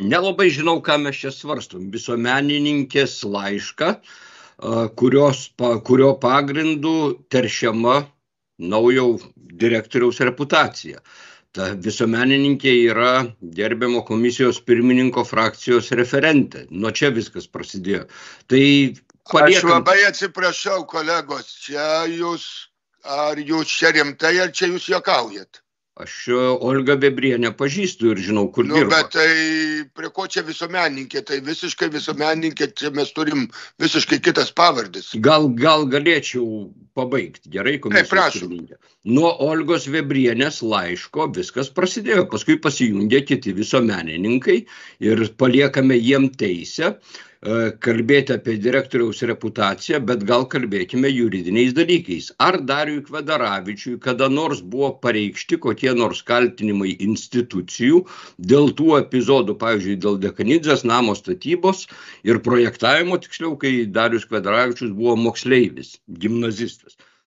Nelabai žinau, ką mes čia svarstom. Visuomenininkės laišką, kurio pagrindu teršiama naujo direktoriaus reputacija. Ta visuomenininkė yra gerbiamo komisijos pirmininko frakcijos referentė. Nuo čia viskas prasidėjo. Tai Aš labai atsiprašau, kolegos, ar jūs čia rimtai, ar čia jūs juokaujat? Aš Olgą Vėbrienę pažįstu ir žinau, kur dirba. Bet tai prie ko čia visuomenininkė? Tai visiškai visuomenininkė, čia mes turim visiškai kitas pavardis. Gal galėčiau pabaigti, gerai, komisijos pirmininkė. Nuo Olgos Vėbrienės laiško viskas prasidėjo, paskui pasijungė kiti visuomenininkai ir paliekame jiem teisę kalbėti apie direktoriaus reputaciją, bet gal kalbėkime juridiniais dalykais. Ar Dariui Kvedaravičiui kada nors buvo pareikšti kokie nors kaltinimai institucijų dėl tų epizodų, pavyzdžiui, dėl Dekanidzės namo statybos ir projektavimo, tiksliau, kai Darius Kvedaravičius buvo moksleivis, gimnazistas.